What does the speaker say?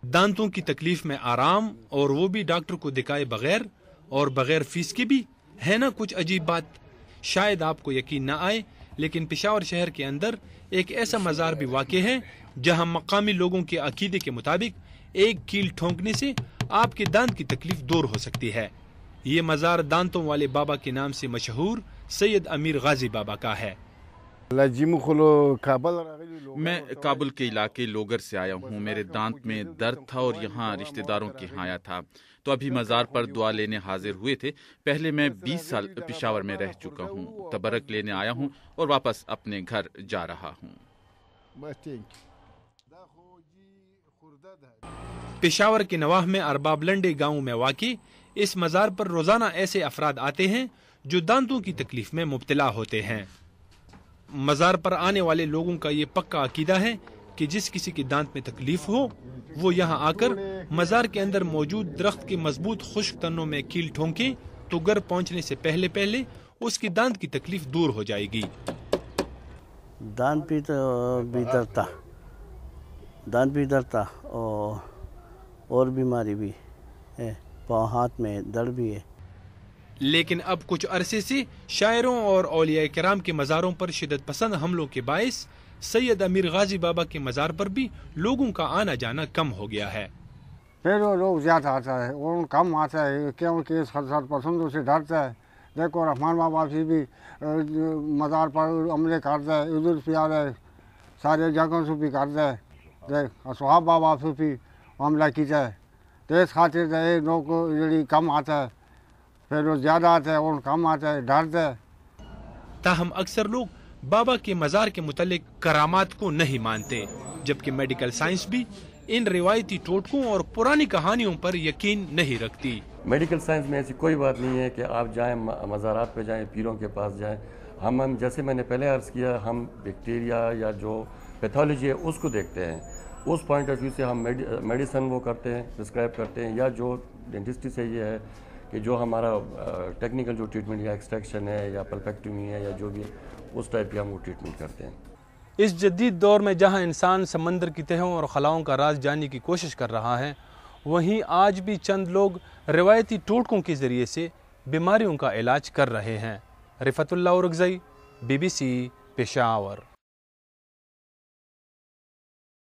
दांतों की तकलीफ में आराम, और वो भी डॉक्टर को दिखाए बगैर और बगैर फीस के भी। है ना कुछ अजीब बात। शायद आपको यकीन ना आए, लेकिन पेशावर शहर के अंदर एक ऐसा मज़ार भी वाक़ है जहां मकामी लोगों के अकीदे के मुताबिक एक कील ठोंकने से आपके दांत की तकलीफ दूर हो सकती है। ये मज़ार दांतों वाले बाबा के नाम से मशहूर सैयद अमीर गाजी बाबा का है। मैं काबुल के इलाके लोगर से आया हूँ। मेरे दांत में दर्द था और यहाँ रिश्तेदारों के यहाँ आया था, तो अभी मज़ार पर दुआ लेने हाजिर हुए थे। पहले मैं 20 साल पेशावर में रह चुका हूँ। तबरक लेने आया हूँ और वापस अपने घर जा रहा हूँ। पेशावर के नवाह में अरबाब लंडे गांव में वाक़ी इस मज़ार पर रोज़ाना ऐसे अफराद आते हैं जो दांतों की तकलीफ में मुब्तला होते हैं। मज़ार पर आने वाले लोगों का ये पक्का अकीदा है कि जिस किसी की दांत में तकलीफ हो वो यहाँ आकर मज़ार के अंदर मौजूद दरख्त के मजबूत खुश्क तनों में कील ठोंके तो घर पहुँचने से पहले पहले उसकी दांत की तकलीफ दूर हो जाएगी। दांत भी दर्द था और बीमारी भी है, पाँव हाथ में दर्द भी है। लेकिन अब कुछ अरसे से शायरों और औलिया किराम के मज़ारों पर शिद्दत पसंद हमलों के बायस सैयद अमीर गाजी बाबा के मज़ार पर भी लोगों का आना जाना कम हो गया है। फिर लोग ज़्यादा आता है और कम आता है क्योंकि शद्दत पसंदों से डरता है। देखो रहमान बाबा से भी मज़ार पर अमले करता है, इधर से आ रहा है, सारे जगहों से भी करता है। देख असहाब बाबा से भी हमला किया है, तो इस खातिर लोग जी कम आता है, फिर वो ज़्यादा आता है और कम आता है, डरता है। ताहम अक्सर लोग बाबा के मज़ार के मुतल्लिक करामात को नहीं मानते, जबकि मेडिकल साइंस भी इन रिवायती टोटकों और पुरानी कहानियों पर यकीन नहीं रखती। मेडिकल साइंस में ऐसी कोई बात नहीं है कि आप जाएं मज़ारात पे जाएं, पीरों के पास जाएं। हम जैसे मैंने पहले अर्ज़ किया, हम बैक्टीरिया या जो पैथोलॉजी है उसको देखते हैं। उस पॉइंट ऑफ व्यू से हम मेडिसिन वो करते हैं, प्रिस्क्राइब करते हैं, या जो डेंटिस्ट्री से ये है कि जो हमारा टेक्निकल जो ट्रीटमेंट या एक्सट्रैक्शन है या पल्पेक्टमी है या जो भी उस टाइप की हम वो ट्रीटमेंट करते हैं। इस जदीद दौर में जहां इंसान समंदर की तहों और खलाओं का राज जानने की कोशिश कर रहा है, वहीं आज भी चंद लोग रिवायती टोटकों के ज़रिए से बीमारियों का इलाज कर रहे हैं। रिफतुल्लाह उरगज़ई, BBC, पेशावर।